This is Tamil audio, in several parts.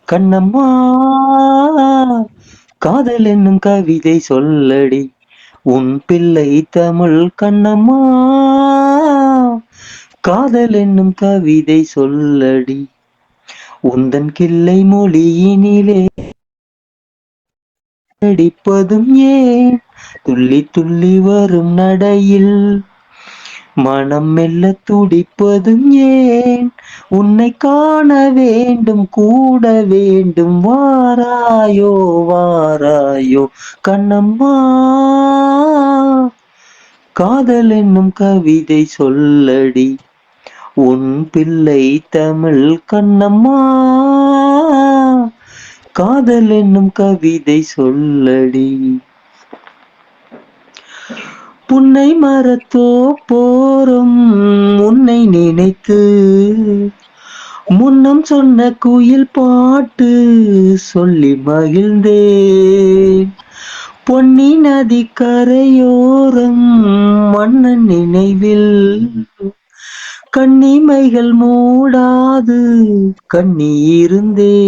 கண்ணம்மா காதல் என்னும் கவிதை சொல்லடி உன் பிள்ளை தமிழ் கண்ணம்மா காதல் என்னும் கவிதை சொல்லடி உந்தன் கிள்ளை மொழியினிலே அடிப்பதும் ஏன் துள்ளி துள்ளி வரும் நடையில் மனம் மெல்ல துடிப்பதும் ஏன் உன்னை காண வேண்டும் கூட வேண்டும் வாராயோ வாராயோ கண்ணம்மா காதல் என்னும் கவிதை சொல்லடி உன் பிள்ளை தமிழ் கண்ணம்மா காதல் என்னும் கவிதை சொல்லடி புன்னை மரத்தோ போரும் உன்னை நினைத்து முன்னம் சொன்ன குயில் பாட்டு சொல்லி மகிழ்ந்தேன் பொன்னி நதி கரையோரம் மன்னன் நினைவில் கண்ணிமைகள் மூடாது கண்ணீருந்தேன்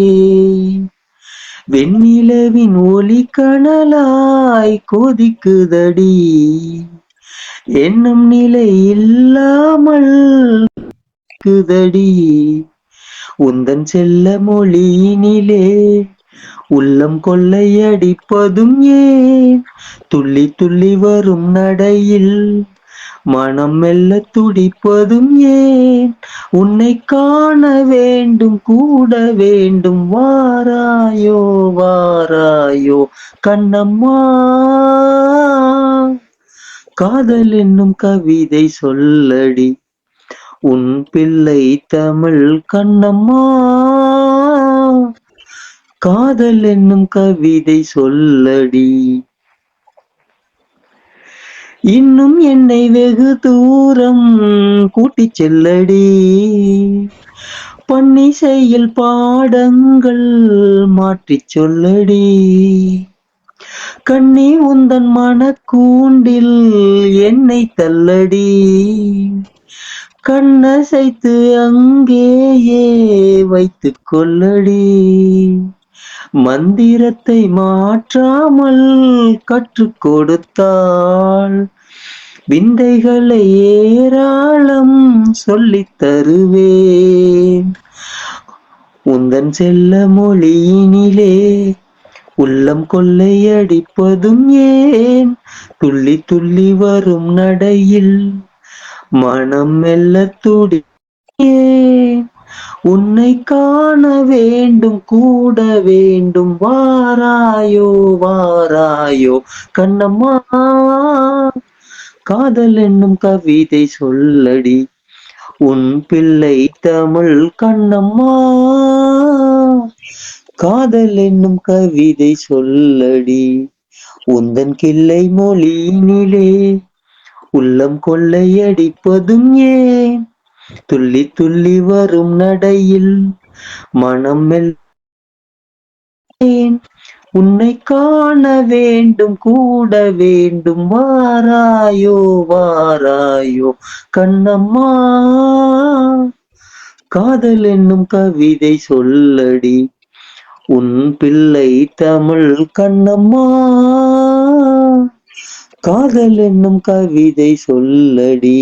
வெண்ணிலவின் ஒளி கனலாய் கொதிக்குதடி என்னும் நிலை இல்லாமல் குதடி உந்தன் செல்ல மொழியினிலே உள்ளம் கொள்ளையடிப்பதும் ஏன் துள்ளி துள்ளி வரும் நடையில் மனம் மெல்ல துடிப்பதும் ஏன் உன்னை காண வேண்டும் கூட வேண்டும் வாராயோ வாராயோ கண்ணம்மா காதல் என்னும் கவிதை சொல்லடி உன் பிள்ளை தமிழ் கண்ணம்மா காதல் என்னும் கவிதை சொல்லடி இன்னும் என்னை வெகு தூரம் கூட்டிச் செல்லடி பன்னிசையில் பாடங்கள் மாற்றிச் சொல்லடி கண்ணி உந்தன் மனக்கூண்டில் என்னை தள்ளடி கண்ணசைத்து அங்கேயே வைத்துக் கொள்ளடி மந்திரத்தை மாற்றாமல் கற்றுக் கொடுத்தாள் விந்தைகளை ஏராளம் சொல்லித் தருவேன் உந்தன் செல்ல மொழியினிலே உள்ளம் கொள்ளையடிப்பதும் ஏன் துள்ளி துள்ளி வரும் நடையில் மனம் மெல்ல துடி ஏன் உன்னை காண வேண்டும் கூட வேண்டும் வாராயோ வாராயோ கண்ணம்மா காதல் என்னும் கவிதை சொல்லடி உன் பிள்ளை தமிழ் கண்ணம்மா காதல் என்னும் கவிதை சொல்லடி உந்தன் கிள்ளை மொழியினிலே உள்ளம் கொள்ளையடிப்பதும் ஏன் துள்ளி துள்ளி வரும் நடையில் மனம் உன்னை காண வேண்டும் கூட வேண்டும் வாராயோ வாராயோ கண்ணம்மா காதல் என்னும் கவிதை சொல்லடி உன் பிள்ளை தமிழ் கண்ணம்மா காதல் என்னும் கவிதை சொல்லடி